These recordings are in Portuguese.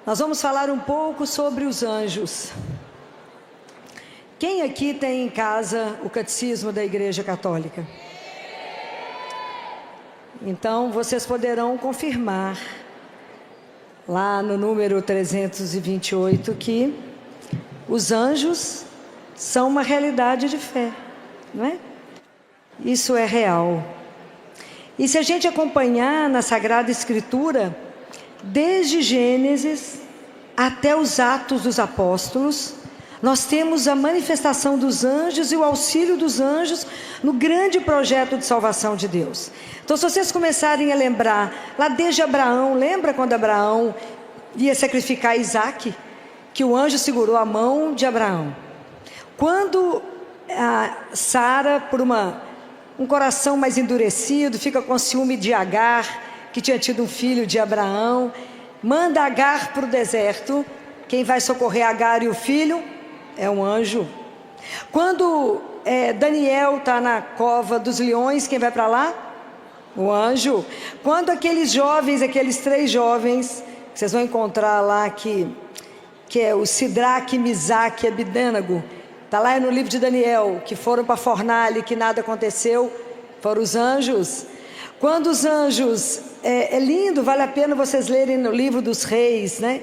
Nós vamos falar um pouco sobre os anjos. Quem aqui tem em casa o catecismo da Igreja Católica? Então, vocês poderão confirmar, lá no número 328, que os anjos são uma realidade de fé, não é? Isso é real. E se a gente acompanhar na Sagrada Escritura, desde Gênesis até os Atos dos Apóstolos, nós temos a manifestação dos anjos e o auxílio dos anjos no grande projeto de salvação de Deus. Então, se vocês começarem a lembrar, lá desde Abraão, lembra quando Abraão ia sacrificar Isaac? Que o anjo segurou a mão de Abraão. Quando Sara, por um coração mais endurecido, fica com ciúme de Agar, que tinha tido um filho de Abraão, manda Agar para o deserto. Quem vai socorrer Agar e o filho é um anjo. Quando Daniel está na cova dos leões, quem vai para lá? O anjo. Quando aqueles três jovens, que vocês vão encontrar lá, que é o Sidraque, Misaque e Abidênago, está lá no livro de Daniel, que foram para a fornalha, que nada aconteceu, foram os anjos. Quando os anjos, é lindo, vale a pena vocês lerem no livro dos reis, né?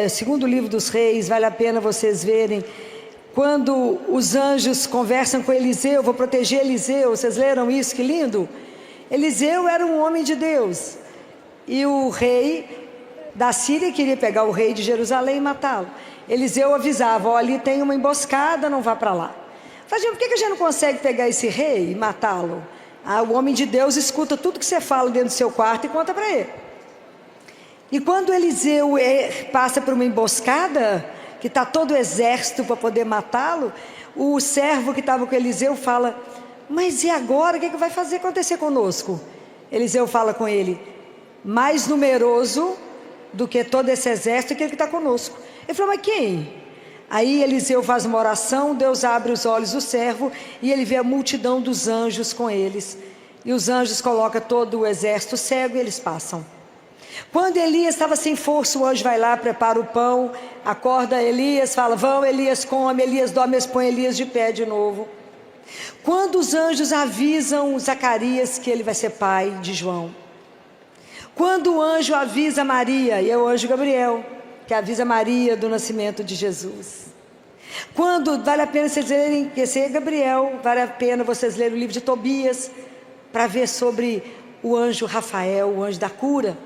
Segundo livro dos reis, vale a pena vocês verem, quando os anjos conversam com Eliseu, vou proteger Eliseu, vocês leram isso, que lindo? Eliseu era um homem de Deus, e o rei da Síria queria pegar o rei de Jerusalém e matá-lo. Eliseu avisava, ali tem uma emboscada, não vá para lá. Falei, por que a gente não consegue pegar esse rei e matá-lo? O homem de Deus escuta tudo que você fala dentro do seu quarto e conta para ele. E quando Eliseu passa por uma emboscada, que está todo o exército para poder matá-lo, o servo que estava com Eliseu fala, mas e agora, o que vai fazer acontecer conosco? Eliseu fala com ele, mais numeroso do que todo esse exército, aquele que está conosco. Ele falou, mas quem? Aí Eliseu faz uma oração, Deus abre os olhos do servo e ele vê a multidão dos anjos com eles. E os anjos colocam todo o exército cego e eles passam. Quando Elias estava sem força, o anjo vai lá, prepara o pão, acorda Elias, fala, vão Elias, come, Elias dorme, eles põem Elias de pé de novo. Quando os anjos avisam Zacarias que ele vai ser pai de João. Quando o anjo avisa Maria, e é o anjo Gabriel, que avisa Maria do nascimento de Jesus. Quando, vale a pena vocês lerem, esse é Gabriel, vale a pena vocês lerem o livro de Tobias, para ver sobre o anjo Rafael, o anjo da cura.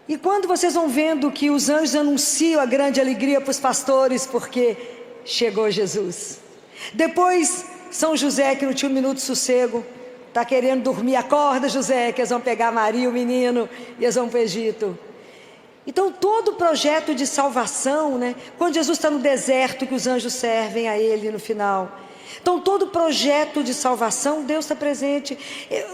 E quando vocês vão vendo que os anjos anunciam a grande alegria para os pastores, porque chegou Jesus. Depois, São José, que não tinha um minuto de sossego, está querendo dormir, acorda José, que eles vão pegar Maria, o menino, e eles vão para o Egito. Então todo o projeto de salvação, né? Quando Jesus está no deserto, que os anjos servem a ele no final. Então todo o projeto de salvação, Deus está presente,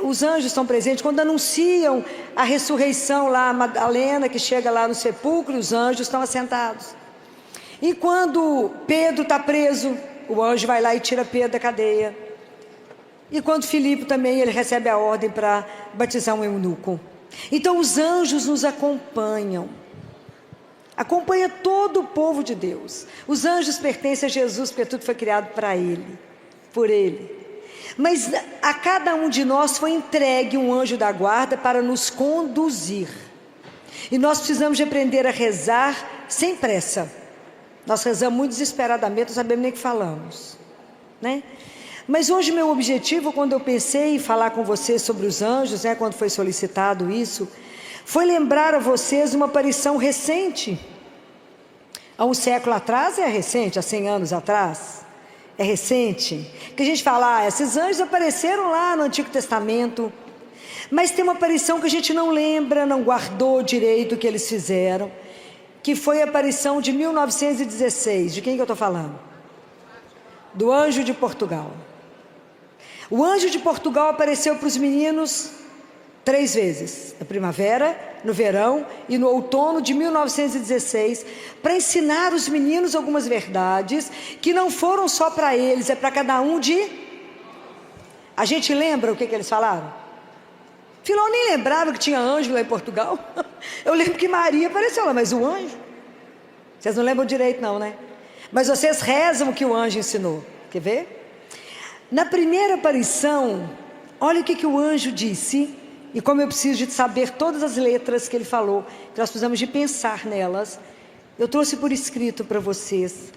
os anjos estão presentes. Quando anunciam a ressurreição lá, a Madalena que chega lá no sepulcro, os anjos estão assentados. E quando Pedro está preso, o anjo vai lá e tira Pedro da cadeia. E quando Filipe também, ele recebe a ordem para batizar um eunuco. Então os anjos nos acompanham. Acompanha todo o povo de Deus. Os anjos pertencem a Jesus, porque tudo foi criado para Ele, por Ele. Mas a cada um de nós foi entregue um anjo da guarda para nos conduzir. E nós precisamos de aprender a rezar sem pressa. Nós rezamos muito desesperadamente, não sabemos nem o que falamos, né? Mas hoje meu objetivo, quando eu pensei em falar com vocês sobre os anjos, né, quando foi solicitado isso, foi lembrar a vocês uma aparição recente. Há um século atrás é recente, há 100 anos atrás é recente. Que a gente fala, esses anjos apareceram lá no Antigo Testamento, mas tem uma aparição que a gente não lembra, não guardou direito o que eles fizeram, que foi a aparição de 1916. De quem que eu estou falando? Do anjo de Portugal. O anjo de Portugal apareceu para os meninos 3 vezes, na primavera, no verão e no outono de 1916, para ensinar os meninos algumas verdades que não foram só para eles, é para cada um de... A gente lembra o que eles falaram? Filó nem lembrava que tinha anjo lá em Portugal. Eu lembro que Maria apareceu lá, mas o anjo? Vocês não lembram direito não, né? Mas vocês rezam o que o anjo ensinou. Quer ver? Na primeira aparição, olha o que o anjo disse. E como eu preciso de saber todas as letras que ele falou, que nós precisamos de pensar nelas, eu trouxe por escrito para vocês.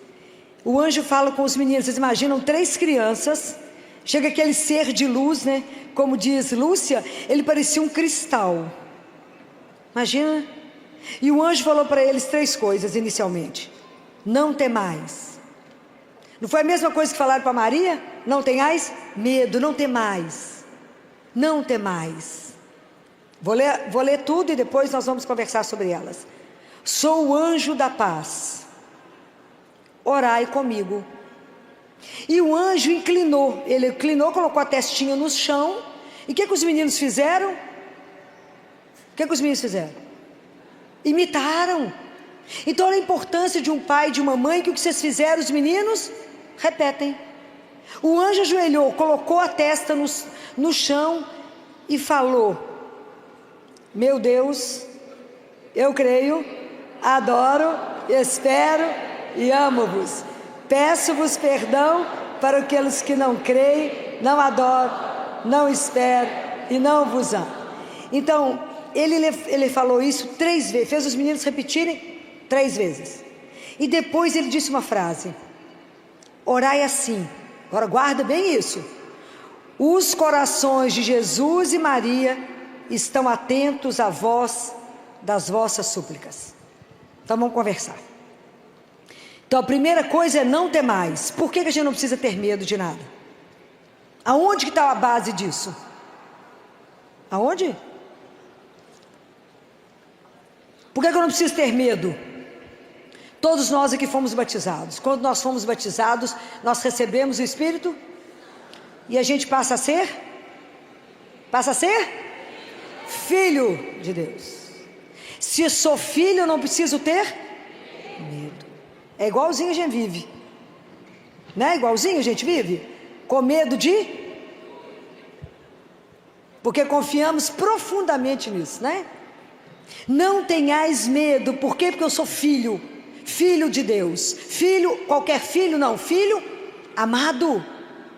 O anjo fala com os meninos. Vocês imaginam 3 crianças. Chega aquele ser de luz, né? Como diz Lúcia, ele parecia um cristal. Imagina. E o anjo falou para eles 3 coisas inicialmente. Não temais. Não foi a mesma coisa que falaram para Maria? Não tenhais medo, não temais. Não temais. Vou ler tudo e depois nós vamos conversar sobre elas. Sou o anjo da paz. Orai comigo. E o anjo inclinou. Ele inclinou, colocou a testinha no chão. E o que os meninos fizeram? O que os meninos fizeram? Imitaram. Então olha a importância de um pai e de uma mãe. Que o que vocês fizeram, os meninos? Repetem. O anjo ajoelhou, colocou a testa no chão e falou: meu Deus, eu creio, adoro, espero e amo-vos. Peço-vos perdão para aqueles que não creem, não adoram, não esperam e não vos amam. Então, ele falou isso 3 vezes, fez os meninos repetirem 3 vezes. E depois ele disse uma frase: orai assim. Agora guarda bem isso. Os corações de Jesus e Maria estão atentos à voz das vossas súplicas. Então vamos conversar. Então a primeira coisa é não temais. Por que a gente não precisa ter medo de nada? Aonde que está a base disso? Aonde? Por que eu não preciso ter medo? Todos nós aqui fomos batizados. Quando nós fomos batizados, nós recebemos o Espírito e a gente passa a ser filho de Deus. Se eu sou filho, eu não preciso ter medo. É igualzinho a gente vive, né? Igualzinho a gente vive, com medo de, porque confiamos profundamente nisso, né? Não tenhais medo. Por quê? Porque eu sou filho de Deus. Filho, qualquer filho não, filho amado,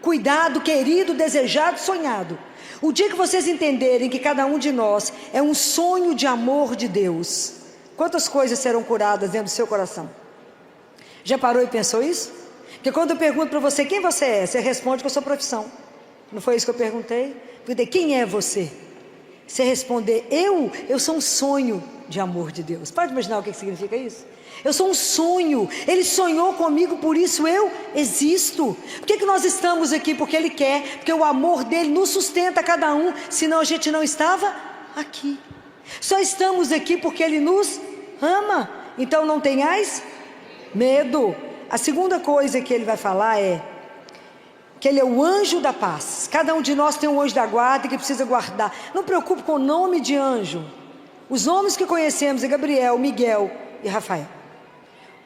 cuidado, querido, desejado, sonhado. O dia que vocês entenderem que cada um de nós é um sonho de amor de Deus, quantas coisas serão curadas dentro do seu coração? Já parou e pensou isso? Porque quando eu pergunto para você quem você é, você responde com a sua profissão. Não foi isso que eu perguntei? Perguntei, quem é você? Você responder, eu sou um sonho de amor de Deus. Pode imaginar o que significa isso? Eu sou um sonho, Ele sonhou comigo, por isso eu existo. Por que nós estamos aqui? Porque Ele quer, porque o amor dEle nos sustenta cada um, senão a gente não estava aqui. Só estamos aqui porque Ele nos ama. Então não tenhais medo. A segunda coisa que Ele vai falar é que Ele é o anjo da paz. Cada um de nós tem um anjo da guarda que precisa guardar. Não preocupe com o nome de anjo. Os nomes que conhecemos é Gabriel, Miguel e Rafael.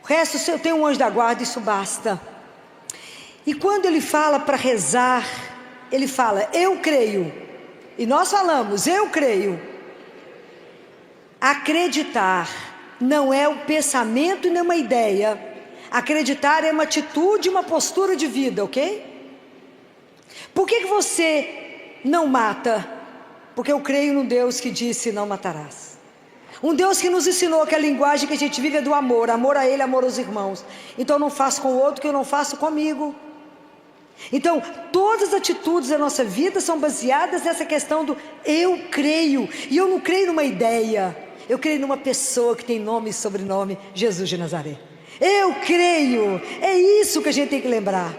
O resto, se eu tenho um anjo da guarda, isso basta. E quando Ele fala para rezar, Ele fala, eu creio. E nós falamos, eu creio. Acreditar não é um pensamento e nem uma ideia. Acreditar é uma atitude, uma postura de vida, ok? Por que você não mata? Porque eu creio num Deus que disse não matarás. Um Deus que nos ensinou que a linguagem que a gente vive é do amor. Amor a Ele, amor aos irmãos. Então eu não faço com o outro o que eu não faço comigo. Então todas as atitudes da nossa vida são baseadas nessa questão do eu creio. E eu não creio numa ideia. Eu creio numa pessoa que tem nome e sobrenome, Jesus de Nazaré. Eu creio. É isso que a gente tem que lembrar.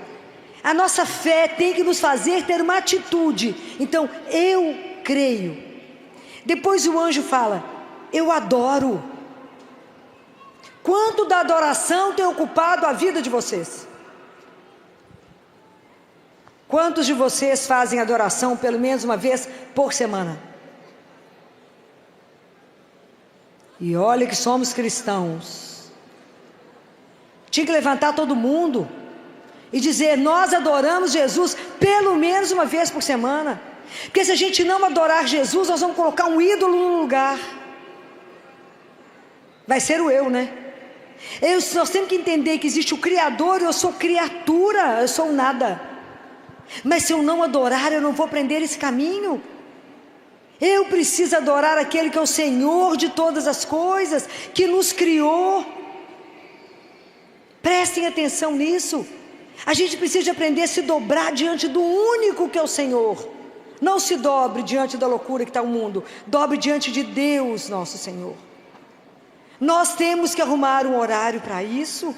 A nossa fé tem que nos fazer ter uma atitude. Então eu creio. Depois o anjo fala, eu adoro. Quanto da adoração tem ocupado a vida de vocês? Quantos de vocês fazem adoração pelo menos uma vez por semana? E olha que somos cristãos. Tinha que levantar todo mundo e dizer, nós adoramos Jesus pelo menos uma vez por semana. Porque se a gente não adorar Jesus, nós vamos colocar um ídolo no lugar. Vai ser o eu, né? Nós temos que entender que existe o Criador, eu sou criatura, eu sou nada. Mas se eu não adorar, eu não vou aprender esse caminho. Eu preciso adorar aquele que é o Senhor de todas as coisas, que nos criou. Prestem atenção nisso. A gente precisa aprender a se dobrar diante do único que é o Senhor. Não se dobre diante da loucura que está o mundo. Dobre diante de Deus, nosso Senhor. Nós temos que arrumar um horário para isso.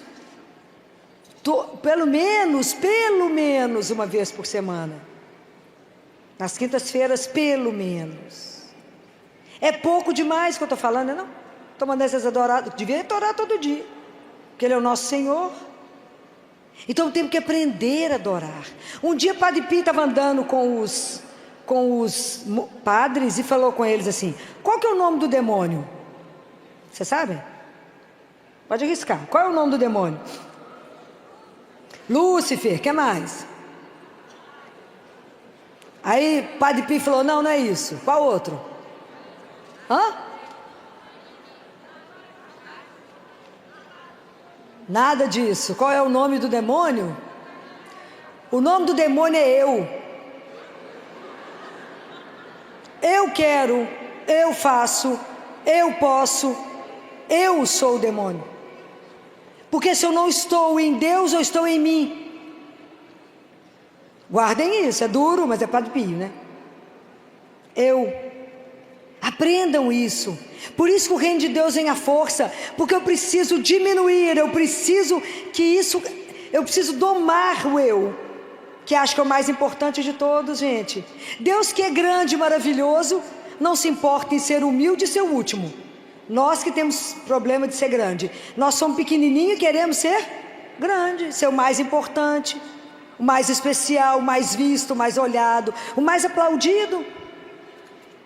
Pelo menos uma vez por semana. Nas quintas-feiras, pelo menos. É pouco demais que eu estou falando, não? Estou mandando vocês adorar. Devia adorar todo dia. Porque Ele é o nosso Senhor. Então temos que aprender a adorar. Um dia Padre Pio estava andando com os padres e falou com eles assim: qual que é o nome do demônio? Você sabe? Pode arriscar. Qual é o nome do demônio? Lúcifer, que mais? Aí Padre Pio falou: não é isso. Qual outro? Hã? Nada disso. Qual é o nome do demônio? O nome do demônio é eu. Eu quero, eu faço, eu posso, eu sou o demônio. Porque se eu não estou em Deus, eu estou em mim. Guardem isso, é duro, mas é Padre Pio, né? Aprendam isso. Por isso que o reino de Deus vem à força, porque eu preciso diminuir, eu preciso domar o eu, que acho que é o mais importante de todos, gente. Deus, que é grande e maravilhoso, não se importa em ser humilde e ser o último. Nós que temos problema de ser grande, nós somos pequenininhos e queremos ser grande, ser o mais importante, o mais especial, o mais visto, o mais olhado, o mais aplaudido.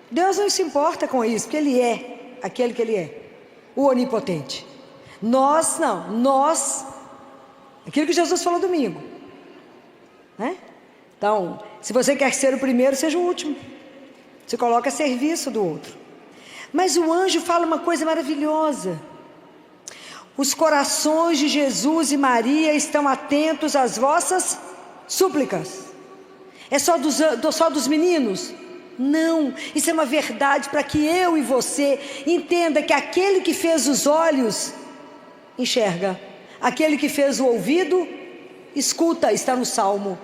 Deus não se importa com isso, porque Ele é aquele que Ele é, o onipotente. Nós não, aquilo que Jesus falou domingo, né? Então, se você quer ser o primeiro, seja o último. Se coloca a serviço do outro. Mas o anjo fala uma coisa maravilhosa: os corações de Jesus e Maria estão atentos às vossas súplicas. É só dos meninos? Não, isso é uma verdade para que eu e você entenda que aquele que fez os olhos enxerga, aquele que fez o ouvido escuta, está no Salmo.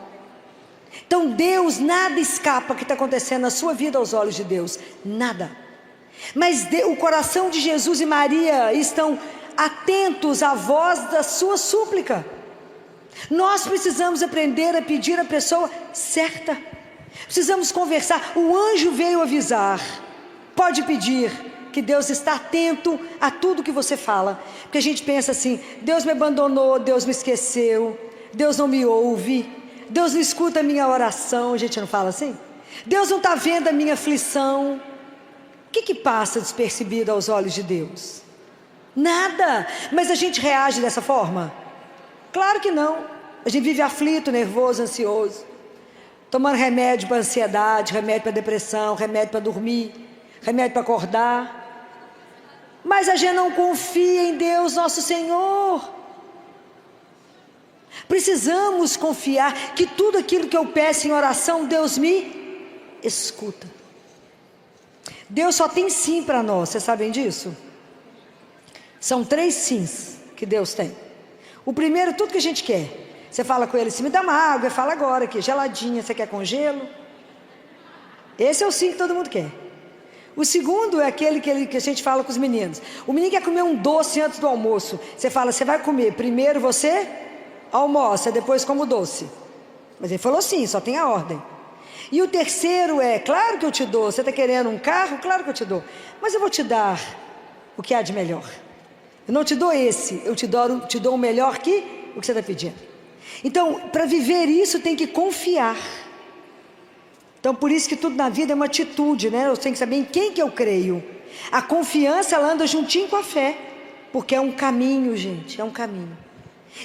Então Deus, nada escapa que está acontecendo na sua vida aos olhos de Deus, nada. Mas o coração de Jesus e Maria estão atentos à voz da sua súplica. Nós precisamos aprender a pedir a pessoa certa. Precisamos conversar. O anjo veio avisar. Pode pedir, que Deus está atento a tudo que você fala. Porque a gente pensa assim: Deus me abandonou, Deus me esqueceu, Deus não me ouve, Deus não escuta a minha oração. A gente não fala assim? Deus não está vendo a minha aflição. O que passa despercebido aos olhos de Deus? Nada. Mas a gente reage dessa forma? Claro que não. A gente vive aflito, nervoso, ansioso, tomando remédio para ansiedade, remédio para depressão, remédio para dormir, remédio para acordar. Mas a gente não confia em Deus, nosso Senhor. Precisamos confiar que tudo aquilo que eu peço em oração, Deus me escuta. Deus só tem sim para nós, vocês sabem disso? São 3 sims que Deus tem. O primeiro, tudo que a gente quer. Você fala com ele assim: me dá uma água. Ele fala: agora aqui, geladinha, você quer com gelo? Esse é o sim que todo mundo quer. O segundo é aquele que a gente fala com os meninos. O menino quer comer um doce antes do almoço. Você fala: você vai comer, primeiro você almoça, depois come o doce. Mas ele falou sim, só tem a ordem. E o terceiro é: claro que eu te dou. Você está querendo um carro? Claro que eu te dou. Mas eu vou te dar o que há de melhor. Eu não te dou esse, eu te dou o melhor que o que você está pedindo. Então, para viver isso, tem que confiar. Então, por isso que tudo na vida é uma atitude, né? Eu tenho que saber em quem que eu creio. A confiança, ela anda juntinho com a fé, porque é um caminho, gente, é um caminho.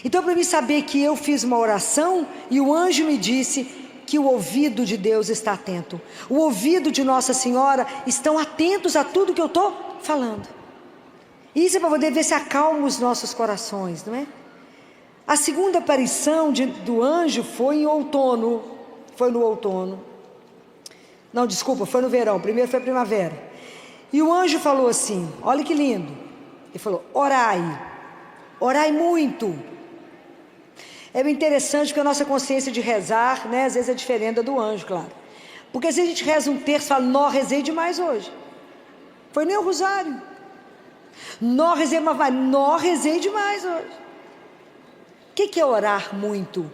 Então, para mim saber que eu fiz uma oração e o anjo me disse: que o ouvido de Deus está atento. O ouvido de Nossa Senhora estão atentos a tudo que eu estou falando. Isso é para poder ver se acalma os nossos corações, não é? A segunda aparição do anjo foi em outono. Foi no outono. Não, desculpa, foi no verão. Primeiro foi primavera. E o anjo falou assim, olha que lindo. Ele falou, orai. Orai muito. É bem interessante porque a nossa consciência de rezar, né, às vezes é diferente da do anjo, claro. Porque às vezes a gente reza um terço e fala, nó, rezei demais hoje. Foi nem o rosário. Nó, rezei demais hoje. O que é orar muito?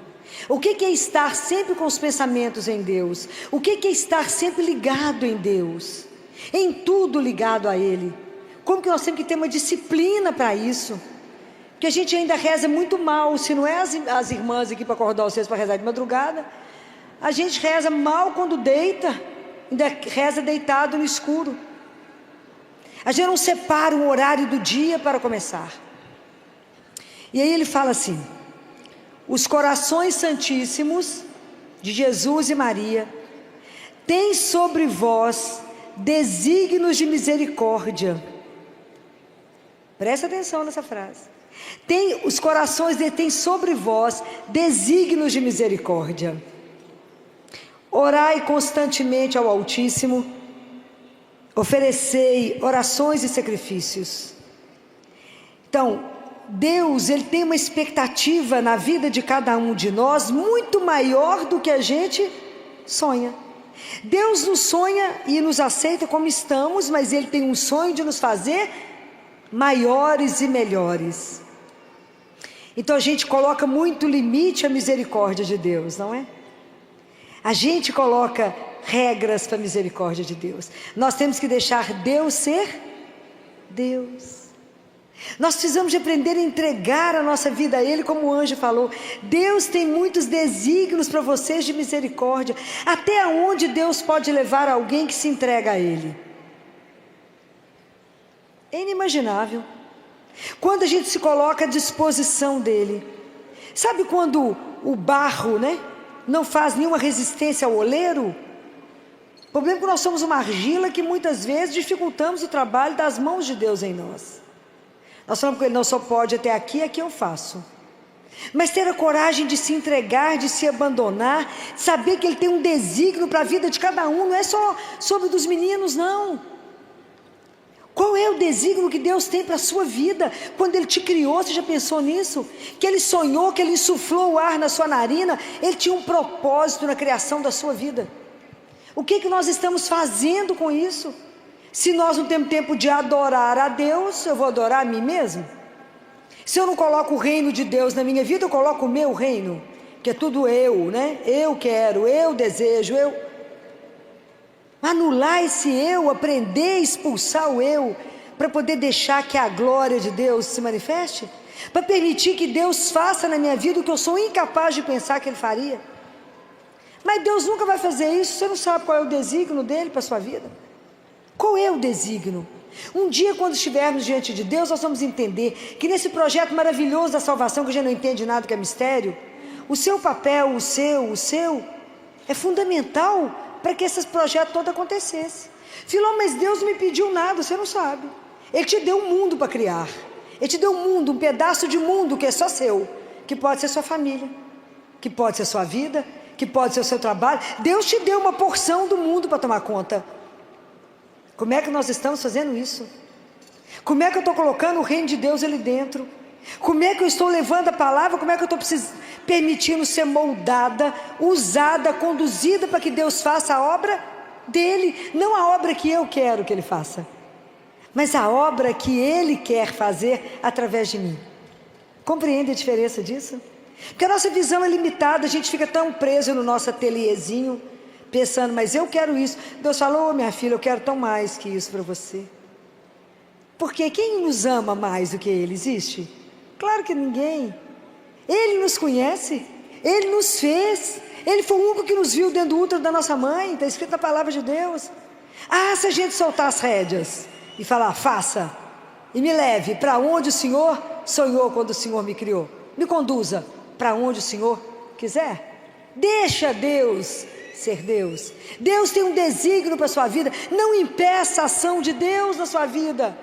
O que é estar sempre com os pensamentos em Deus? O que é estar sempre ligado em Deus? Em tudo ligado a Ele. Como que nós temos que ter uma disciplina para isso? Porque a gente ainda reza muito mal. Se não é as irmãs aqui para acordar vocês para rezar de madrugada, a gente reza mal quando deita, ainda reza deitado no escuro. A gente não separa um horário do dia para começar. E aí ele fala assim, os corações santíssimos de Jesus e Maria têm sobre vós desígnios de misericórdia. Presta atenção nessa frase. Os corações têm sobre vós desígnios de misericórdia. Orai constantemente ao Altíssimo, oferecei orações e sacrifícios. Então, Deus, Ele tem uma expectativa na vida de cada um de nós muito maior do que a gente sonha. Deus nos sonha e nos aceita como estamos, mas Ele tem um sonho de nos fazer maiores e melhores. Então a gente coloca muito limite à misericórdia de Deus, não é? A gente coloca regras para a misericórdia de Deus. Nós temos que deixar Deus ser Deus. Nós precisamos de aprender a entregar a nossa vida a Ele, como o anjo falou. Deus tem muitos desígnios para vocês de misericórdia. Até onde Deus pode levar alguém que se entrega a Ele? É inimaginável. Quando a gente se coloca à disposição dEle. Sabe quando o barro, né, não faz nenhuma resistência ao oleiro? O problema é que nós somos uma argila que muitas vezes dificultamos o trabalho das mãos de Deus em nós. Nós falamos que Ele não só pode até aqui, aqui eu faço. Mas ter a coragem de se entregar, de se abandonar, de saber que Ele tem um desígnio para a vida de cada um, não é só sobre dos meninos, não. Qual é o desígnio que Deus tem para a sua vida? Quando Ele te criou, você já pensou nisso? Que Ele sonhou, que Ele insuflou o ar na sua narina, Ele tinha um propósito na criação da sua vida. O que nós estamos fazendo com isso? Se nós não temos tempo de adorar a Deus, eu vou adorar a mim mesmo? Se eu não coloco o reino de Deus na minha vida, eu coloco o meu reino, que é tudo eu, né? Eu quero, eu desejo, eu... Anular esse eu, aprender a expulsar o eu, para poder deixar que a glória de Deus se manifeste, para permitir que Deus faça na minha vida o que eu sou incapaz de pensar que Ele faria. Mas Deus nunca vai fazer isso, você não sabe qual é o desígnio dEle para a sua vida. Qual é o desígnio? Um dia, quando estivermos diante de Deus, nós vamos entender que nesse projeto maravilhoso da salvação, que a gente não entende nada, que é mistério, o seu papel, o seu, é fundamental para que esse projeto todo acontecesse. Filó, mas Deus não me pediu nada, você não sabe. Ele te deu um mundo para criar. Ele te deu um mundo, um pedaço de mundo que é só seu, que pode ser sua família, que pode ser sua vida, que pode ser o seu trabalho. Deus te deu uma porção do mundo para tomar conta. Como é que nós estamos fazendo isso? Como é que eu estou colocando o reino de Deus ali dentro? Como é que eu estou levando a palavra? Como é que eu estou permitindo ser moldada, usada, conduzida para que Deus faça a obra dEle? Não a obra que eu quero que Ele faça, mas a obra que Ele quer fazer através de mim. Compreende a diferença disso? Porque a nossa visão é limitada, a gente fica tão preso no nosso ateliêzinho, pensando, mas eu quero isso. Deus falou, minha filha, eu quero tão mais que isso para você. Porque quem nos ama mais do que Ele existe? Claro que ninguém. Ele nos conhece, Ele nos fez, Ele foi o único que nos viu dentro do útero da nossa mãe, está escrito na palavra de Deus. Ah, se a gente soltar as rédeas e falar, faça, e me leve para onde o Senhor sonhou quando o Senhor me criou, me conduza para onde o Senhor quiser, Deixa Deus ser Deus. Deus tem um desígnio para a sua vida. Não impeça a ação de Deus na sua vida.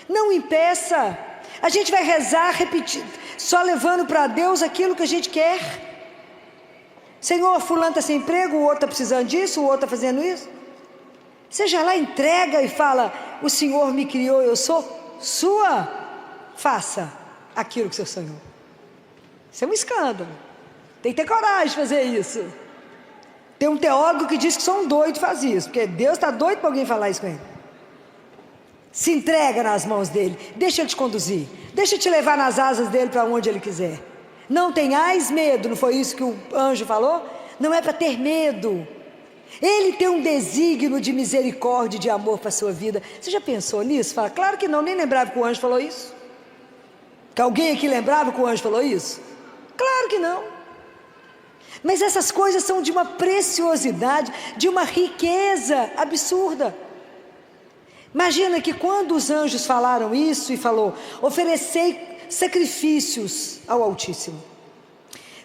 Não impeça. A gente vai rezar, repetir, só levando para Deus aquilo que a gente quer. Senhor, fulano está sem emprego, o outro está precisando disso, o outro está fazendo isso. Seja lá, entrega e fala: o Senhor me criou, eu sou sua. Faça aquilo que o Senhor sonhou. Isso é um escândalo. Tem que ter coragem de fazer isso. Tem um teólogo que diz que só um doido faz isso, porque Deus está doido para alguém falar isso com ele. Se entrega nas mãos dele, deixa ele te conduzir, deixa te levar nas asas dele para onde ele quiser. Não tenhais medo, não foi isso que o anjo falou? Não é para ter medo. Ele tem um desígnio de misericórdia e de amor para a sua vida. Você já pensou nisso? Fala, claro que não, nem lembrava que o anjo falou isso. Que alguém aqui lembrava que o anjo falou isso? Claro que não. Mas essas coisas são de uma preciosidade, de uma riqueza absurda. Imagina que quando os anjos falaram isso e falou: oferecei sacrifícios ao Altíssimo.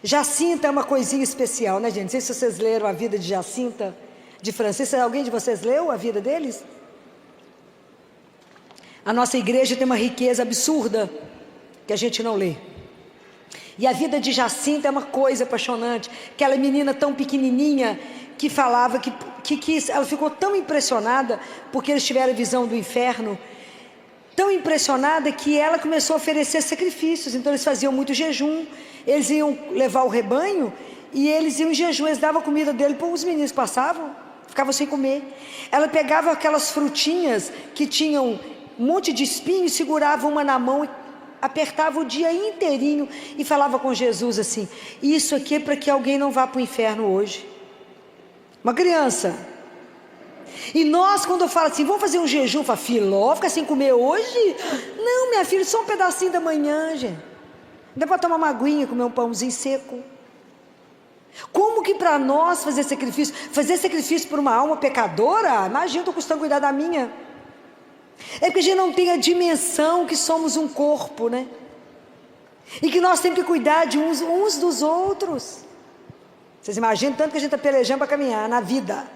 Jacinta é uma coisinha especial, né, gente? Não sei se vocês leram a vida de Jacinta, de Francisco. Alguém de vocês leu a vida deles? A nossa igreja tem uma riqueza absurda que a gente não lê. E a vida de Jacinta é uma coisa apaixonante. Aquela menina tão pequenininha que falava que ela ficou tão impressionada porque eles tiveram a visão do inferno, tão impressionada que ela começou a oferecer sacrifícios. Então eles faziam muito jejum, eles iam levar o rebanho e eles iam em jejum, eles davam a comida dele para os meninos, passavam, ficavam sem comer. Ela pegava aquelas frutinhas que tinham um monte de espinho e segurava uma na mão e apertava o dia inteirinho e falava com Jesus assim: isso aqui é para que alguém não vá para o inferno hoje. Uma criança. E nós, quando eu falo assim, vamos fazer um jejum, fala, filó, fica sem comer hoje? Não, minha filha, só um pedacinho da manhã, gente. Dá para tomar uma aguinha, comer um pãozinho seco. Como que para nós fazer sacrifício por uma alma pecadora? Imagina, estou custando cuidar da minha. É porque a gente não tem a dimensão que somos um corpo, né? E que nós temos que cuidar de uns dos outros. Vocês imaginam tanto que a gente está pelejando para caminhar na vida.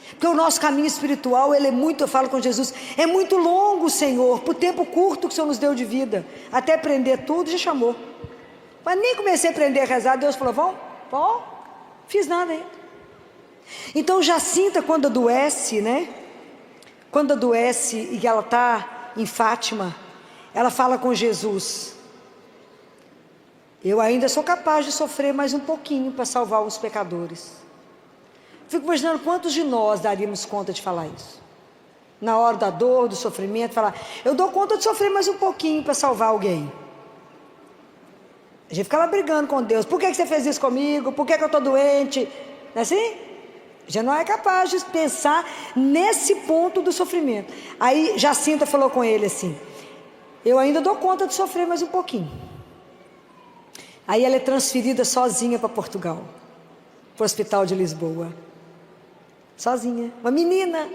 Porque o nosso caminho espiritual, ele é muito, eu falo com Jesus, é muito longo, Senhor, por tempo curto que o Senhor nos deu de vida. Até aprender tudo, já chamou. Mas nem comecei a aprender a rezar, Deus falou, vão, fiz nada ainda. Então Jacinta, quando adoece, né? Quando adoece e ela está em Fátima, ela fala com Jesus: eu ainda sou capaz de sofrer mais um pouquinho para salvar os pecadores. Fico imaginando quantos de nós daríamos conta de falar isso. Na hora da dor, do sofrimento, falar: eu dou conta de sofrer mais um pouquinho para salvar alguém. A gente fica lá brigando com Deus: por que você fez isso comigo? Por que eu estou doente? Não é assim? Já não é capaz de pensar nesse ponto do sofrimento. Aí Jacinta falou com ele assim: eu ainda dou conta de sofrer mais um pouquinho. Aí ela é transferida sozinha para Portugal, para o hospital de Lisboa. Sozinha, uma menina.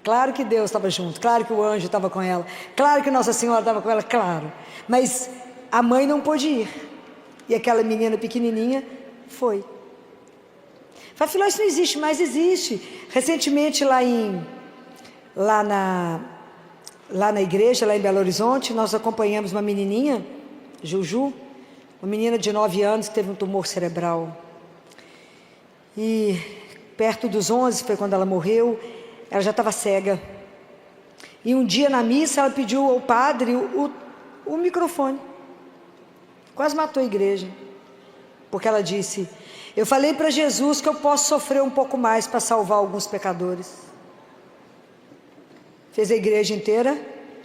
Claro que Deus estava junto, claro que o anjo estava com ela, claro que Nossa Senhora estava com ela, claro. Mas a mãe não pôde ir. E aquela menina pequenininha foi. Fala, filho, isso não existe mais, existe. Recentemente lá na igreja, lá em Belo Horizonte, nós acompanhamos uma menininha, Juju, uma menina de 9 anos que teve um tumor cerebral. E perto dos 11, foi quando ela morreu, ela já estava cega. E um dia na missa ela pediu ao padre o microfone. Quase matou a igreja. Porque ela disse: eu falei para Jesus que eu posso sofrer um pouco mais para salvar alguns pecadores. Fez a igreja inteira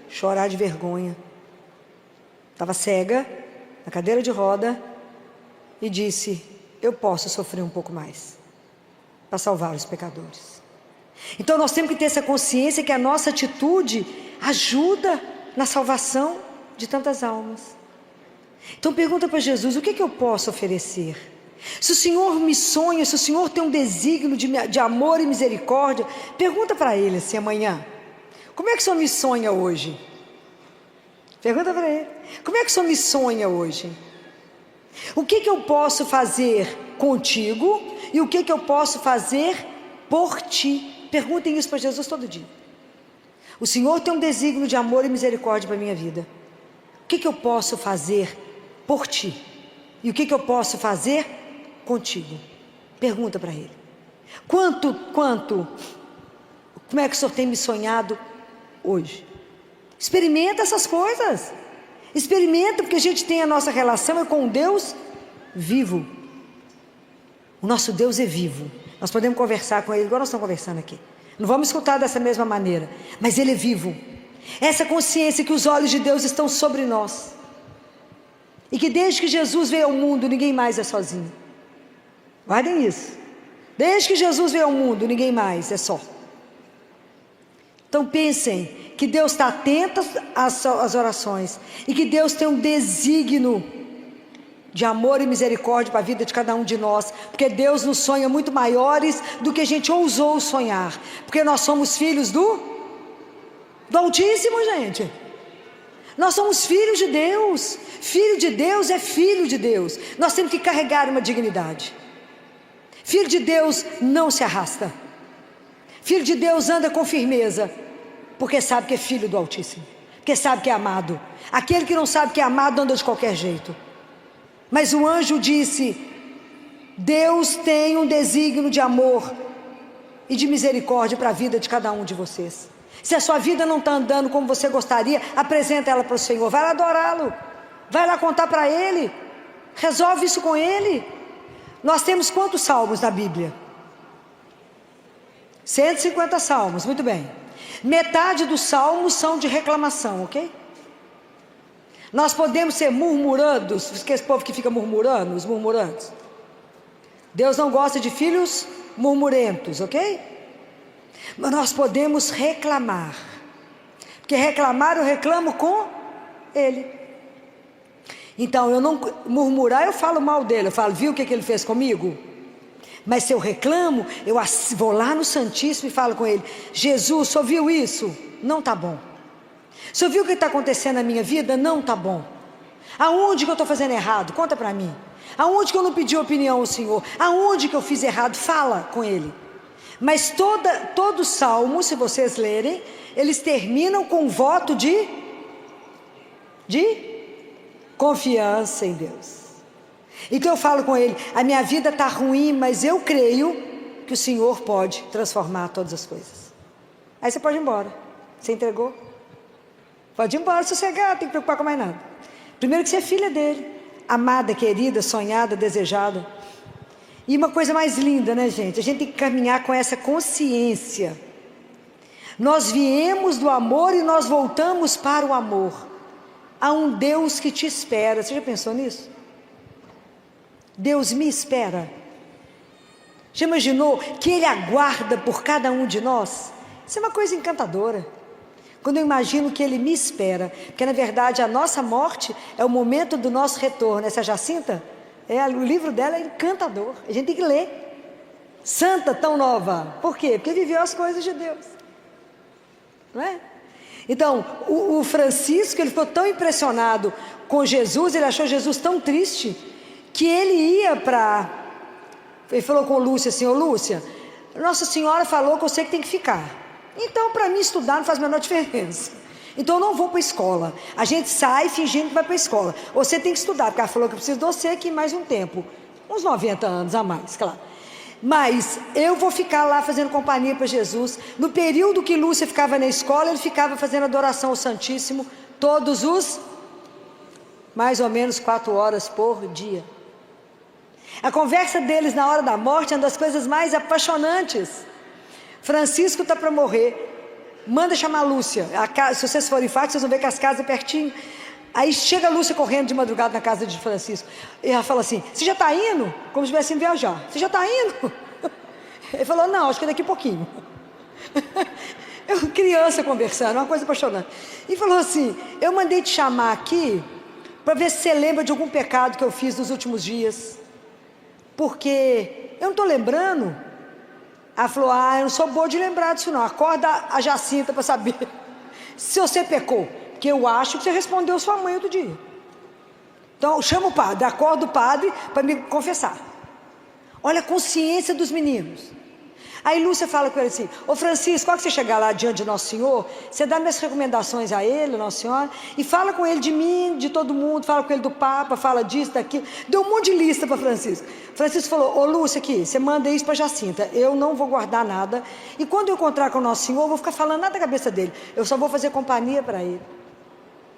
chorar de vergonha. Estava cega, na cadeira de roda, e disse: eu posso sofrer um pouco mais para salvar os pecadores. Então nós temos que ter essa consciência que a nossa atitude ajuda na salvação de tantas almas. Então pergunta para Jesus: o que eu posso oferecer? Se o Senhor me sonha, se o Senhor tem um desígnio de amor e misericórdia, pergunta para Ele assim amanhã: como é que o Senhor me sonha hoje? Pergunta para Ele: como é que o Senhor me sonha hoje? O que eu posso fazer contigo e o que eu posso fazer por ti? Perguntem isso para Jesus todo dia. O Senhor tem um desígnio de amor e misericórdia para a minha vida. O que eu posso fazer por ti? E o que eu posso fazer contigo? Pergunta para Ele. Como é que o Senhor tem me sonhado hoje? Experimenta essas coisas. Experimenta, porque a gente tem a nossa relação é com um Deus vivo. O nosso Deus é vivo. Nós podemos conversar com Ele, igual nós estamos conversando aqui. Não vamos escutar dessa mesma maneira, mas Ele é vivo. Essa consciência que os olhos de Deus estão sobre nós. E que desde que Jesus veio ao mundo, ninguém mais é sozinho. Guardem isso. Desde que Jesus veio ao mundo, ninguém mais é só. Então pensem que Deus está atento às orações e que Deus tem um desígnio de amor e misericórdia para a vida de cada um de nós, porque Deus nos sonha muito maiores do que a gente ousou sonhar, porque nós somos filhos do Altíssimo, gente. Nós somos filhos de Deus. Filho de Deus é filho de Deus. Nós temos que carregar uma dignidade. Filho de Deus não se arrasta. Filho de Deus anda com firmeza, porque sabe que é filho do Altíssimo, porque sabe que é amado. Aquele que não sabe que é amado anda de qualquer jeito. Mas o anjo disse: Deus tem um desígnio de amor e de misericórdia para a vida de cada um de vocês. Se a sua vida não está andando como você gostaria, apresenta ela para o Senhor, vai lá adorá-lo, vai lá contar para Ele, resolve isso com Ele. Nós temos quantos salmos na Bíblia? 150 salmos, muito bem. Metade dos salmos são de reclamação, ok? Nós podemos ser murmurandos, que esse povo que fica murmurando, os murmurantes. Deus não gosta de filhos murmurentos, ok? Mas nós podemos reclamar, porque reclamar eu reclamo com Ele. Então eu não murmurar, eu falo mal dele, eu falo, viu o que ele fez comigo? Mas se eu reclamo, eu vou lá no Santíssimo e falo com Ele: Jesus, o senhor viu isso? Não está bom. O senhor viu o que está acontecendo na minha vida? Não está bom. Aonde que eu estou fazendo errado? Conta para mim. Aonde que eu não pedi opinião ao Senhor? Aonde que eu fiz errado? Fala com Ele. Mas todo salmo, se vocês lerem, eles terminam com um voto de confiança em Deus. Então eu falo com Ele: a minha vida está ruim, mas eu creio que o Senhor pode transformar todas as coisas. Aí você pode ir embora. Você entregou? Pode ir embora, sossegar, não tem que preocupar com mais nada. Primeiro que você é filha dele, amada, querida, sonhada, desejada. E uma coisa mais linda, né, gente? A gente tem que caminhar com essa consciência. Nós viemos do amor e nós voltamos para o amor. Há um Deus que te espera. Você já pensou nisso? Deus me espera. Já imaginou que Ele aguarda por cada um de nós? Isso é uma coisa encantadora. Quando eu imagino que Ele me espera, porque na verdade a nossa morte é o momento do nosso retorno. Essa Jacinta, o livro dela é encantador, a gente tem que ler. Santa, tão nova. Por quê? Porque viveu as coisas de Deus, não é? Então o Francisco, ele ficou tão impressionado com Jesus, ele achou Jesus tão triste, que ele falou com Lúcia assim: ô Lúcia, Nossa Senhora falou que você que tem que ficar. Então para mim estudar não faz a menor diferença. Então eu não vou para a escola. A gente sai fingindo que vai para a escola. Você tem que estudar, porque ela falou que eu preciso de você aqui mais um tempo. Uns 90 anos a mais, claro. Mas eu vou ficar lá fazendo companhia para Jesus. No período que Lúcia ficava na escola, ele ficava fazendo adoração ao Santíssimo todos os mais ou menos 4 horas por dia. A conversa deles na hora da morte é uma das coisas mais apaixonantes. Francisco está para morrer, manda chamar a Lúcia. Se vocês forem fácil, vocês vão ver que as casas é pertinho. Aí chega a Lúcia correndo de madrugada na casa de Francisco, e ela fala assim: você já está indo? Como se estivesse indo viajar. Você já está indo? Ele falou: não, acho que daqui a pouquinho. Eu, criança conversando, uma coisa apaixonante. E falou assim: eu mandei te chamar aqui para ver se você lembra de algum pecado que eu fiz nos últimos dias, porque eu não estou lembrando. Ela falou: eu não sou boa de lembrar disso não. Acorda a Jacinta para saber se você pecou, porque eu acho que você respondeu sua mãe outro dia. Então eu chamo o padre, acordo o padre para me confessar. Olha a consciência dos meninos. Aí Lúcia fala com ele assim: ô Francisco, quando você chegar lá diante de Nosso Senhor, você dá minhas recomendações a ele, Nossa Senhora, e fala com ele de mim, de todo mundo, fala com ele do Papa, fala disso, daquilo. Deu um monte de lista para Francisco. Francisco falou: ô Lúcia, aqui, você manda isso para Jacinta, eu não vou guardar nada, e quando eu encontrar com o Nosso Senhor, eu vou ficar falando nada da cabeça dele, eu só vou fazer companhia para ele.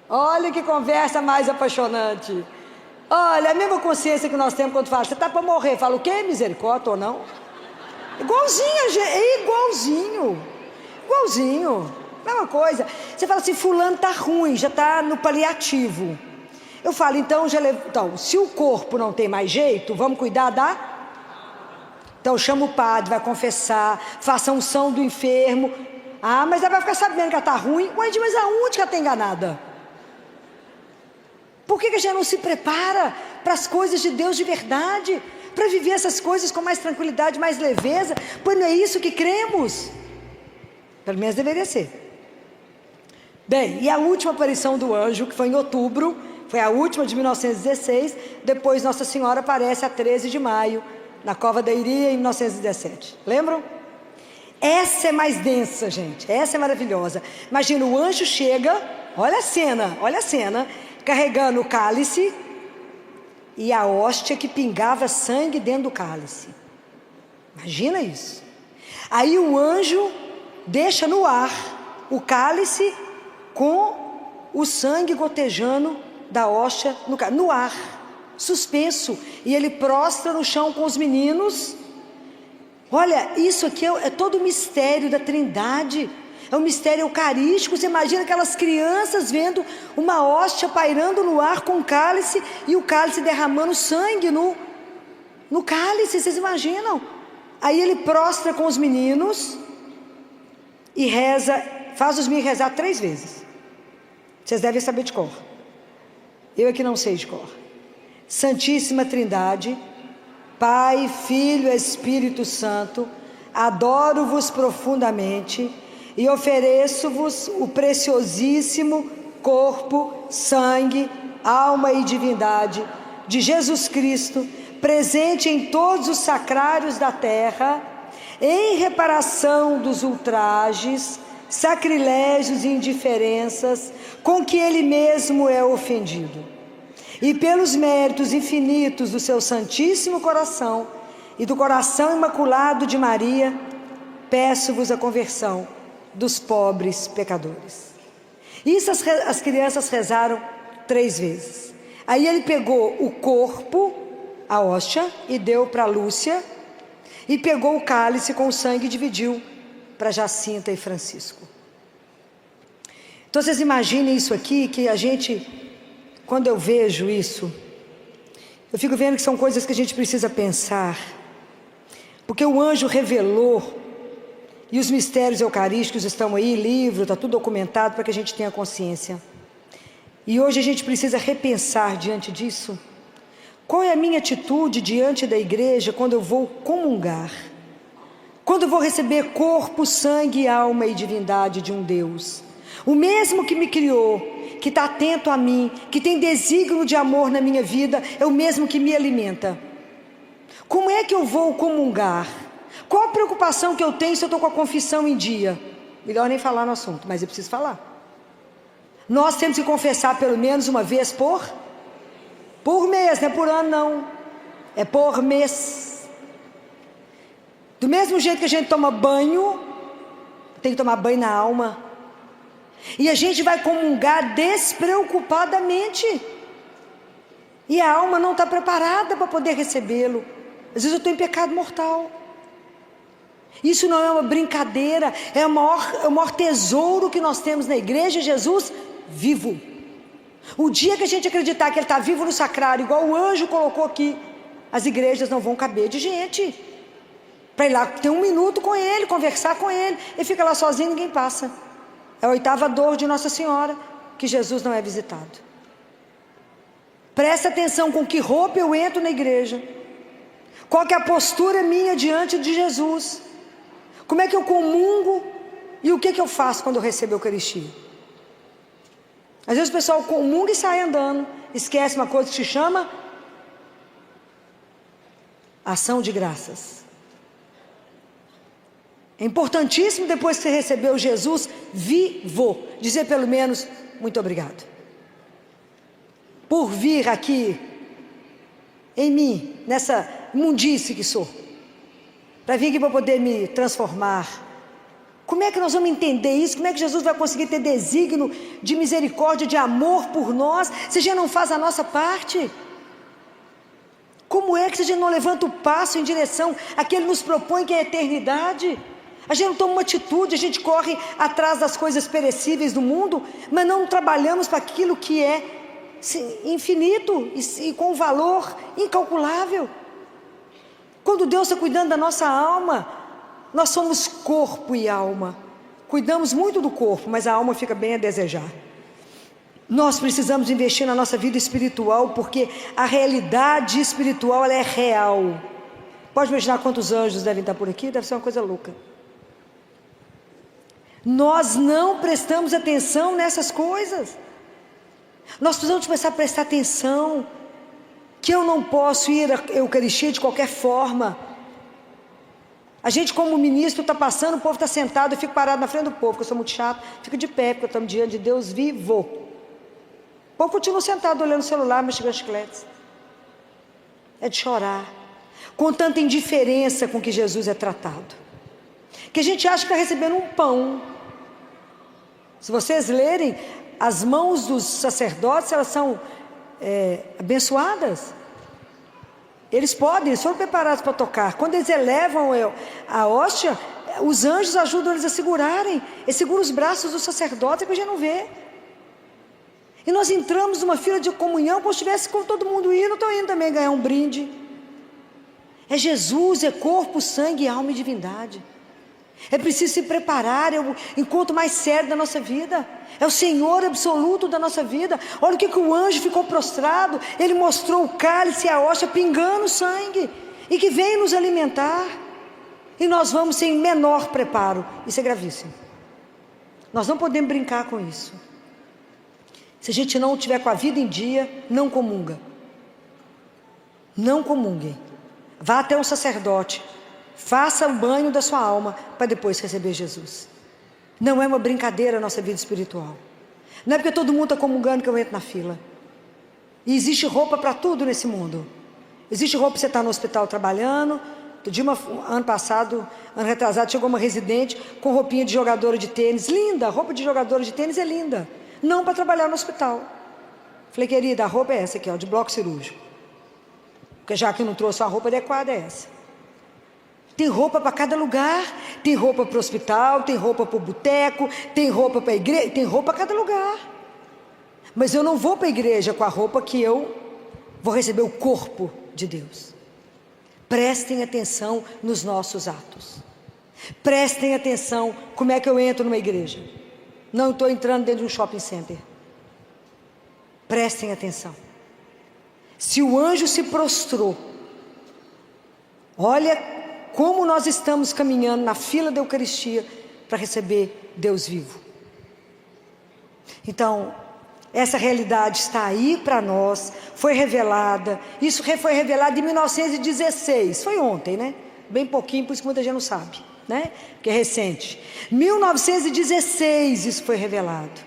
Olha que conversa mais apaixonante. Olha, a mesma consciência que nós temos quando fala: você está para morrer, fala o quê? Misericórdia ou não? Igualzinho, é igualzinho, mesma coisa. Você fala assim: fulano está ruim, já está no paliativo. Eu falo: então, se o corpo não tem mais jeito, vamos cuidar da... Então chama o padre, vai confessar, faça a unção do enfermo. Ah, mas ela vai ficar sabendo que ela está ruim. Ué, mas aonde que ela está enganada? Por que a gente não se prepara para as coisas de Deus de verdade? Para viver essas coisas com mais tranquilidade, mais leveza? Pois não é isso que cremos? Pelo menos deveria ser. Bem, e a última aparição do anjo, que foi em outubro, foi a última de 1916, depois Nossa Senhora aparece a 13 de maio, na Cova da Iria, em 1917. Lembram? Essa é mais densa, gente, essa é maravilhosa. Imagina, o anjo chega, olha a cena, carregando o cálice e a hóstia que pingava sangue dentro do cálice. Imagina isso. Aí o anjo deixa no ar o cálice com o sangue gotejando da hóstia no ar, suspenso, e ele prostra no chão com os meninos. Olha, isso aqui é todo o mistério da Trindade. É um mistério eucarístico. Você imagina aquelas crianças vendo uma hóstia pairando no ar com o cálice, e o cálice derramando sangue no cálice, vocês imaginam? Aí ele prostra com os meninos e reza, faz os meninos rezar 3 vezes. Vocês devem saber de cor. Eu é que não sei de cor. Santíssima Trindade, Pai, Filho e Espírito Santo, adoro-vos profundamente e ofereço-vos o preciosíssimo corpo, sangue, alma e divindade de Jesus Cristo, presente em todos os sacrários da terra, em reparação dos ultrajes, sacrilégios e indiferenças com que ele mesmo é ofendido, e pelos méritos infinitos do seu Santíssimo Coração e do coração imaculado de Maria, peço-vos a conversão dos pobres pecadores. Isso as crianças rezaram 3 vezes. Aí ele pegou o corpo, a hóstia, e deu para Lúcia, e pegou o cálice com o sangue e dividiu para Jacinta e Francisco. Então vocês imaginem isso aqui, que a gente, quando eu vejo isso, eu fico vendo que são coisas que a gente precisa pensar, porque o anjo revelou, e os mistérios eucarísticos estão aí, livro, está tudo documentado para que a gente tenha consciência. E hoje a gente precisa repensar diante disso. Qual é a minha atitude diante da igreja quando eu vou comungar? Quando eu vou receber corpo, sangue, alma e divindade de um Deus? O mesmo que me criou, que está atento a mim, que tem desígnio de amor na minha vida, é o mesmo que me alimenta. Como é que eu vou comungar? Qual a preocupação que eu tenho se eu estou com a confissão em dia? Melhor nem falar no assunto, mas eu preciso falar. Nós temos que confessar pelo menos uma vez por mês, não é por ano não, é por mês. Do mesmo jeito que a gente toma banho, tem que tomar banho na alma. E a gente vai comungar despreocupadamente, e a alma não está preparada para poder recebê-lo. Às vezes eu estou em pecado mortal. Isso não é uma brincadeira, é o maior tesouro que nós temos na igreja, Jesus vivo. O dia que a gente acreditar que ele está vivo no sacrário, igual o anjo colocou aqui, as igrejas não vão caber de gente para ir lá ter 1 minuto com ele, conversar com ele. Ele fica lá sozinho, ninguém passa. É a 8ª dor de Nossa Senhora, que Jesus não é visitado. Presta atenção com que roupa eu entro na igreja, qual que é a postura minha diante de Jesus, como é que eu comungo e o que eu faço quando eu recebo a Eucaristia. Às vezes o pessoal comunga e sai andando, esquece uma coisa que se chama ação de graças. É importantíssimo, depois que você recebeu Jesus vivo, dizer pelo menos muito obrigado por vir aqui em mim, nessa imundice que sou, para vir aqui para poder me transformar. Como é que nós vamos entender isso? Como é que Jesus vai conseguir ter desígnio de misericórdia, de amor por nós, se a gente não faz a nossa parte? Como é que a gente não levanta o passo em direção a que Ele nos propõe, que é a eternidade? A gente não toma uma atitude, a gente corre atrás das coisas perecíveis do mundo, mas não trabalhamos para aquilo que é infinito e com valor incalculável. Quando Deus está cuidando da nossa alma, nós somos corpo e alma. Cuidamos muito do corpo, mas a alma fica bem a desejar. Nós precisamos investir na nossa vida espiritual, porque a realidade espiritual ela é real. Pode imaginar quantos anjos devem estar por aqui? Deve ser uma coisa louca. Nós não prestamos atenção nessas coisas. Nós precisamos começar a prestar atenção que eu não posso ir à Eucaristia de qualquer forma. A gente, como ministro, está passando, o povo está sentado, eu fico parado na frente do povo, porque eu sou muito chato, fico de pé, porque estamos diante de Deus vivo. O povo continua sentado olhando o celular, mastigando chicletes. É de chorar, com tanta indiferença com que Jesus é tratado, que a gente acha que está recebendo um pão. Se vocês lerem, as mãos dos sacerdotes, elas são abençoadas. Eles foram preparados para tocar. Quando eles elevam a hóstia, os anjos ajudam eles a segurarem. Eles seguram os braços dos sacerdotes, que a gente não vê. E nós entramos numa fila de comunhão, como se estivesse com todo mundo indo, estou indo também ganhar um brinde. É Jesus, é corpo, sangue, alma e divindade. É preciso se preparar, é o encontro mais sério da nossa vida. É o Senhor absoluto da nossa vida. Olha o que o anjo ficou prostrado. Ele mostrou o cálice e a hóstia pingando sangue, e que vem nos alimentar. E nós vamos sem menor preparo. Isso é gravíssimo. Nós não podemos brincar com isso. Se a gente não tiver com a vida em dia, não comunga. Não comunguem. Vá até um sacerdote. Faça o banho da sua alma para depois receber Jesus. Não é uma brincadeira a nossa vida espiritual. Não é porque todo mundo está comungando que eu entro na fila. E existe roupa para tudo nesse mundo. Existe roupa para você estar no hospital trabalhando. Ano passado, ano retrasado, chegou uma residente com roupinha de jogadora de tênis. Linda, a roupa de jogadora de tênis é linda. Não para trabalhar no hospital. Falei, querida, a roupa é essa aqui, ó, de bloco cirúrgico. Porque já que não trouxe a roupa adequada, é essa. Tem roupa para cada lugar, tem roupa para o hospital, tem roupa para o boteco, tem roupa para a igreja, tem roupa para cada lugar. Mas eu não vou para a igreja com a roupa que eu vou receber o corpo de Deus. Prestem atenção nos nossos atos. Prestem atenção como é que eu entro numa igreja. Não estou entrando dentro de um shopping center. Prestem atenção. Se o anjo se prostrou, olha como nós estamos caminhando na fila da Eucaristia para receber Deus vivo. Então, essa realidade está aí para nós, foi revelada. Isso foi revelado em 1916, foi ontem, né? Bem pouquinho, por isso que muita gente não sabe, né? Porque é recente. 1916 isso foi revelado.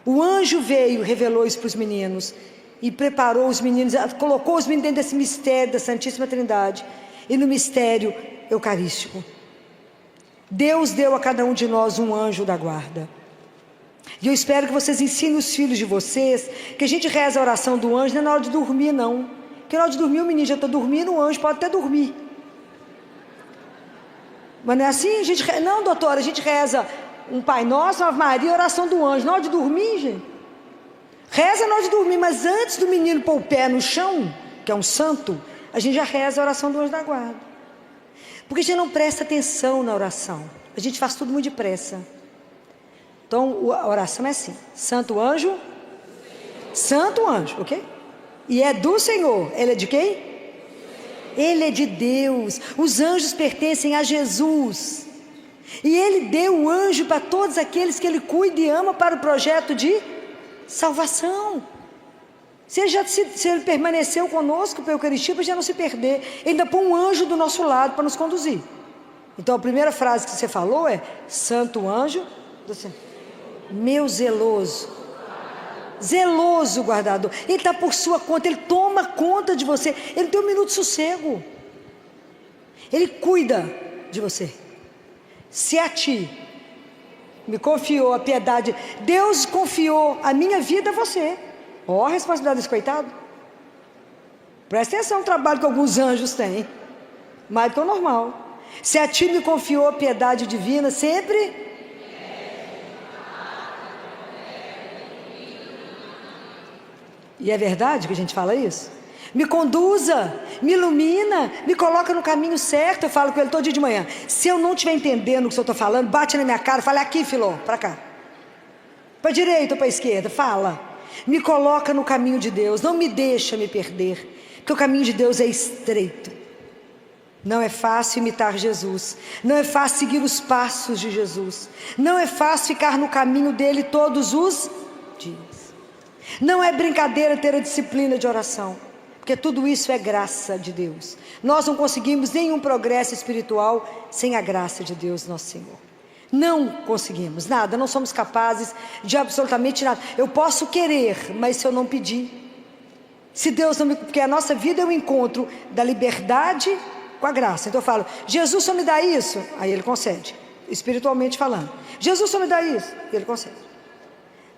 O anjo veio, revelou isso para os meninos e preparou os meninos, colocou os meninos dentro desse mistério da Santíssima Trindade. E no mistério eucarístico, Deus deu a cada um de nós um anjo da guarda. E eu espero que vocês ensinem os filhos de vocês que a gente reza a oração do anjo não é na hora de dormir, não. Porque na hora de dormir o menino já está dormindo, o anjo pode até dormir. Mas não é assim? Não, doutora, a gente reza um Pai Nosso, uma Ave Maria, a oração do anjo. Na hora de dormir, gente, reza na hora de dormir, mas antes do menino pôr o pé no chão, que é um santo, a gente já reza a oração do anjo da guarda. Porque a gente não presta atenção na oração. A gente faz tudo muito depressa. Então a oração é assim: Santo anjo, ok? E é do Senhor. Ele é de quem? Ele é de Deus. Os anjos pertencem a Jesus. E Ele deu o anjo para todos aqueles que Ele cuida e ama para o projeto de salvação. Se ele permaneceu conosco pela Eucaristia, para já não se perder, ele ainda põe um anjo do nosso lado para nos conduzir. Então a primeira frase que você falou é: Santo anjo do Senhor, meu zeloso guardador. Ele está por sua conta, ele toma conta de você, ele não tem um minuto de sossego, ele cuida de você. Se a ti me confiou a piedade, Deus confiou a minha vida a você. Ó, a responsabilidade desse coitado. Presta atenção no trabalho que alguns anjos têm, mais do que o normal. Se a ti me confiou a piedade divina, sempre e é verdade que a gente fala isso? Me conduza, me ilumina, me coloca no caminho certo. Eu falo com ele todo dia de manhã. Se eu não estiver entendendo o que eu estou falando, bate na minha cara, fala: aqui, filó, para cá, para a direita ou para a esquerda, fala. Me coloca no caminho de Deus, não me deixa me perder, porque o caminho de Deus é estreito. Não é fácil imitar Jesus, não é fácil seguir os passos de Jesus, não é fácil ficar no caminho dele todos os dias. Não é brincadeira ter a disciplina de oração, porque tudo isso é graça de Deus. Nós não conseguimos nenhum progresso espiritual sem a graça de Deus, nosso Senhor. Não conseguimos nada, não somos capazes de absolutamente nada. Eu posso querer, mas se eu não pedir, se Deus não me... Porque a nossa vida é o encontro da liberdade com a graça. Então eu falo: Jesus só me dá isso, aí ele concede, espiritualmente falando. Jesus só me dá isso, e ele concede.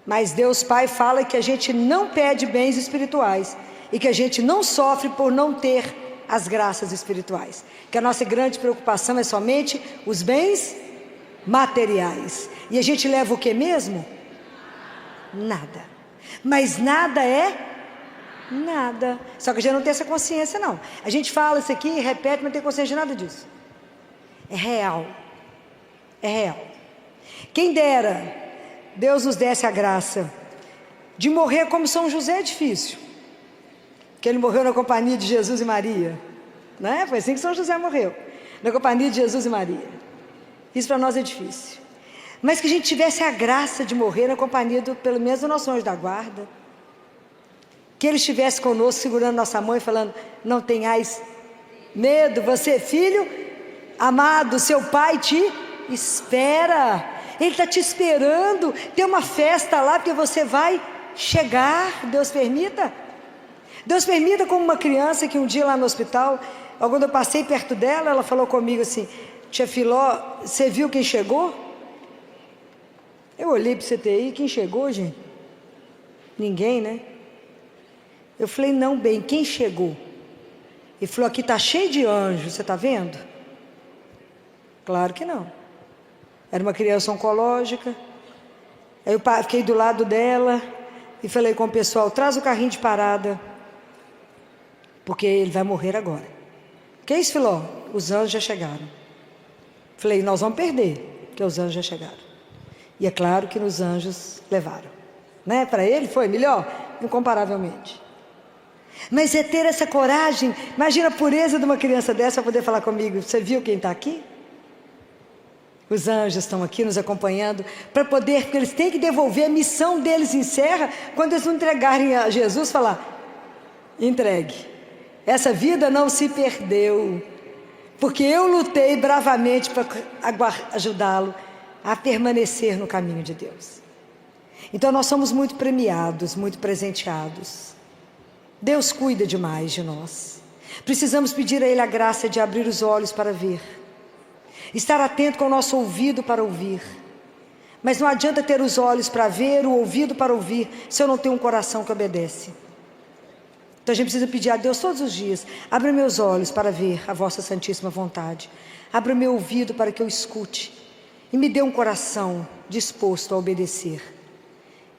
Mas Deus Pai fala que a gente não pede bens espirituais e que a gente não sofre por não ter as graças espirituais, que a nossa grande preocupação é somente os bens materiais. E a gente leva o que mesmo? Nada. Mas nada é nada. Só que a gente não tem essa consciência, não. A gente fala isso aqui, repete, mas não tem consciência de nada disso. É real. É real. Quem dera Deus nos desse a graça de morrer como São José. É difícil, que ele morreu na companhia de Jesus e Maria, né? Foi assim que São José morreu, na companhia de Jesus e Maria. Isso para nós é difícil, mas que a gente tivesse a graça de morrer na companhia pelo menos do nosso anjo da guarda, que ele estivesse conosco segurando nossa mão e falando: não tenhais medo, você é filho amado, seu pai te espera, ele está te esperando, tem uma festa lá, porque você vai chegar. Deus permita como uma criança que um dia lá no hospital, quando eu passei perto dela, ela falou comigo assim: tia Filó, você viu quem chegou? Eu olhei para o CTI, quem chegou, gente? Ninguém, né? Eu falei: não, bem, quem chegou? Ele falou: aqui está cheio de anjos, você está vendo? Claro que não. Era uma criança oncológica. Aí eu fiquei do lado dela e falei com o pessoal: traz o carrinho de parada, porque ele vai morrer agora. Que é isso, Filó? Os anjos já chegaram. Falei: nós vamos perder, porque os anjos já chegaram. E é claro que nos anjos levaram, né? Para ele foi melhor, incomparavelmente. Mas é ter essa coragem. Imagina a pureza de uma criança dessa para poder falar comigo: você viu quem está aqui? Os anjos estão aqui nos acompanhando para poder, porque eles têm que devolver, a missão deles encerra quando eles não entregarem a Jesus. Falar: entregue, essa vida não se perdeu, porque eu lutei bravamente para ajudá-lo a permanecer no caminho de Deus. Então nós somos muito premiados, muito presenteados. Deus cuida demais de nós. Precisamos pedir a Ele a graça de abrir os olhos para ver, estar atento com o nosso ouvido para ouvir. Mas não adianta ter os olhos para ver, o ouvido para ouvir, se eu não tenho um coração que obedece. Então a gente precisa pedir a Deus todos os dias: abre meus olhos para ver a vossa santíssima vontade, abre o meu ouvido para que eu escute, e me dê um coração disposto a obedecer,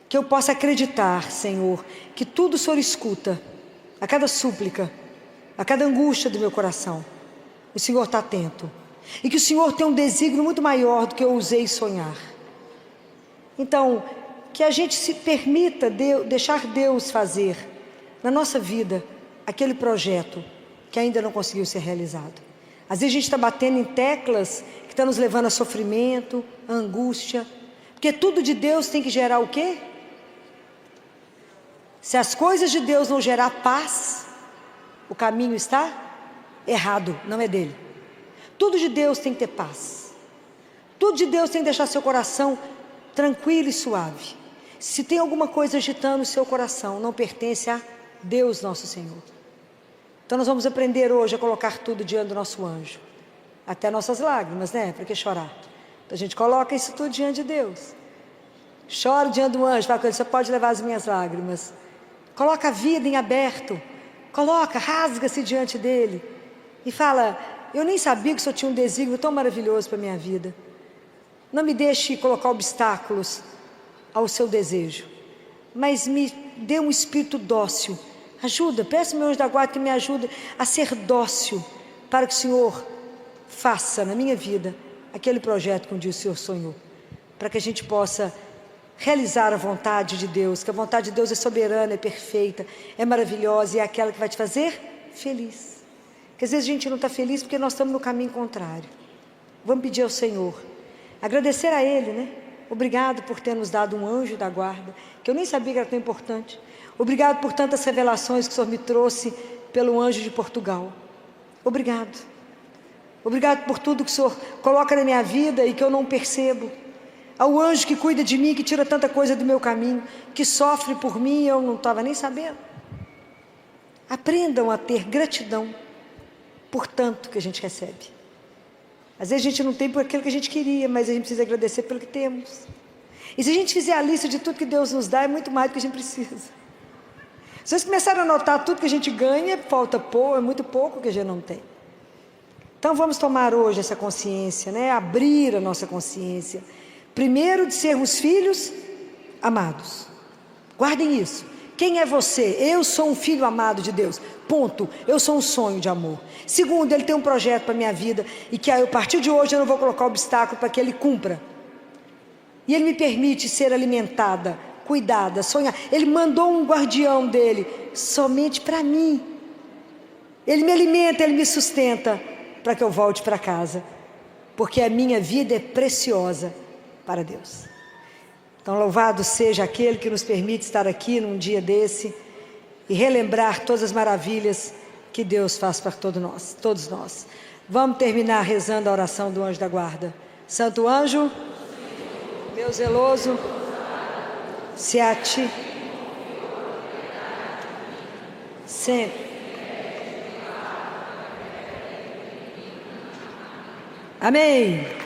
que eu possa acreditar, Senhor, que tudo o Senhor escuta, a cada súplica, a cada angústia do meu coração, o Senhor está atento, e que o Senhor tem um desígnio muito maior do que eu ousei sonhar. Então, que a gente se permita deixar Deus fazer na nossa vida aquele projeto que ainda não conseguiu ser realizado. Às vezes a gente está batendo em teclas que estão nos levando a sofrimento, a angústia, porque tudo de Deus tem que gerar o quê? Se as coisas de Deus não gerar paz, o caminho está errado, não é dele. Tudo de Deus tem que ter paz. Tudo de Deus tem que deixar seu coração tranquilo e suave. Se tem alguma coisa agitando o seu coração, não pertence a Deus nosso Senhor. Então nós vamos aprender hoje a colocar tudo diante do nosso anjo. Até nossas lágrimas, né? Para que chorar? Então a gente coloca isso tudo diante de Deus. Chora diante do anjo, fala com ele, você pode levar as minhas lágrimas. Coloca a vida em aberto. Coloca, rasga-se diante dele. E fala, eu nem sabia que o Senhor tinha um desígnio tão maravilhoso para a minha vida. Não me deixe colocar obstáculos ao seu desejo. Mas me dê um espírito dócil. Ajuda, peço meu anjo da guarda que me ajude a ser dócil. Para que o Senhor faça na minha vida aquele projeto que um dia o Senhor sonhou. Para que a gente possa realizar a vontade de Deus. Que a vontade de Deus é soberana, é perfeita, é maravilhosa e é aquela que vai te fazer feliz. Porque às vezes a gente não está feliz porque nós estamos no caminho contrário. Vamos pedir ao Senhor, agradecer a Ele, né? Obrigado por ter nos dado um anjo da guarda, que eu nem sabia que era tão importante. Obrigado por tantas revelações que o Senhor me trouxe pelo anjo de Portugal. Obrigado. Obrigado por tudo que o Senhor coloca na minha vida e que eu não percebo. Ao anjo que cuida de mim, que tira tanta coisa do meu caminho, que sofre por mim e eu não estava nem sabendo. Aprendam a ter gratidão por tanto que a gente recebe. Às vezes a gente não tem por aquilo que a gente queria, mas a gente precisa agradecer pelo que temos. E se a gente fizer a lista de tudo que Deus nos dá, é muito mais do que a gente precisa. Se vocês começarem a notar tudo que a gente ganha, falta pouco, é muito pouco que a gente não tem. Então vamos tomar hoje essa consciência, né? Abrir a nossa consciência. Primeiro, de sermos filhos amados. Guardem isso. Quem é você? Eu sou um filho amado de Deus. Ponto. Eu sou um sonho de amor. Segundo, Ele tem um projeto para a minha vida e que a partir de hoje eu não vou colocar obstáculo para que Ele cumpra. E Ele me permite ser alimentada, cuidada, sonhar. Ele mandou um guardião dele somente para mim. Ele me alimenta, Ele me sustenta para que eu volte para casa. Porque a minha vida é preciosa para Deus. Então louvado seja aquele que nos permite estar aqui num dia desse e relembrar todas as maravilhas que Deus faz para todos nós. Vamos terminar rezando a oração do anjo da guarda. Santo anjo, meu zeloso, se a ti sempre. Amém.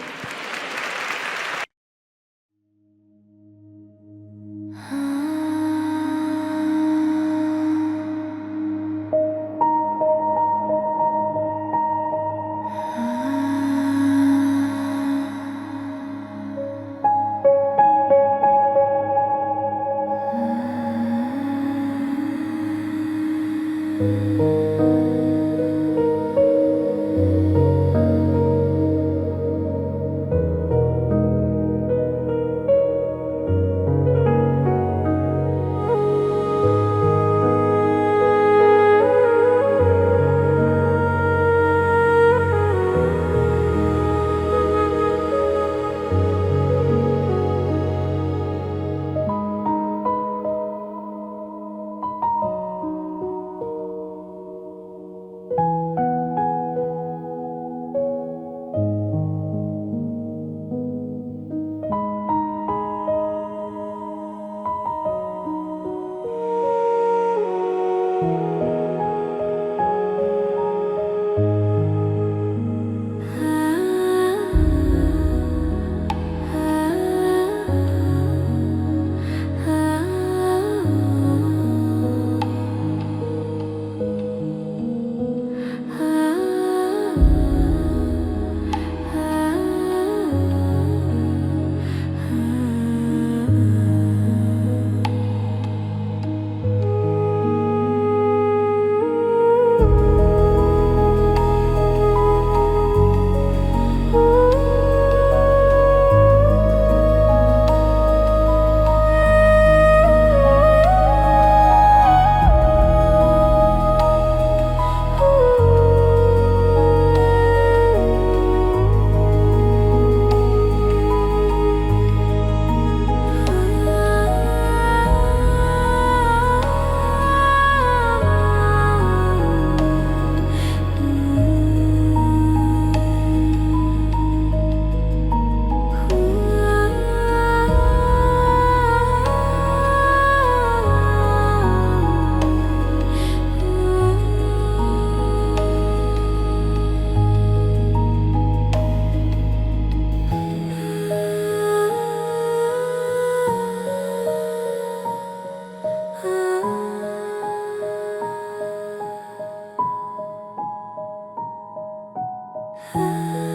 ah.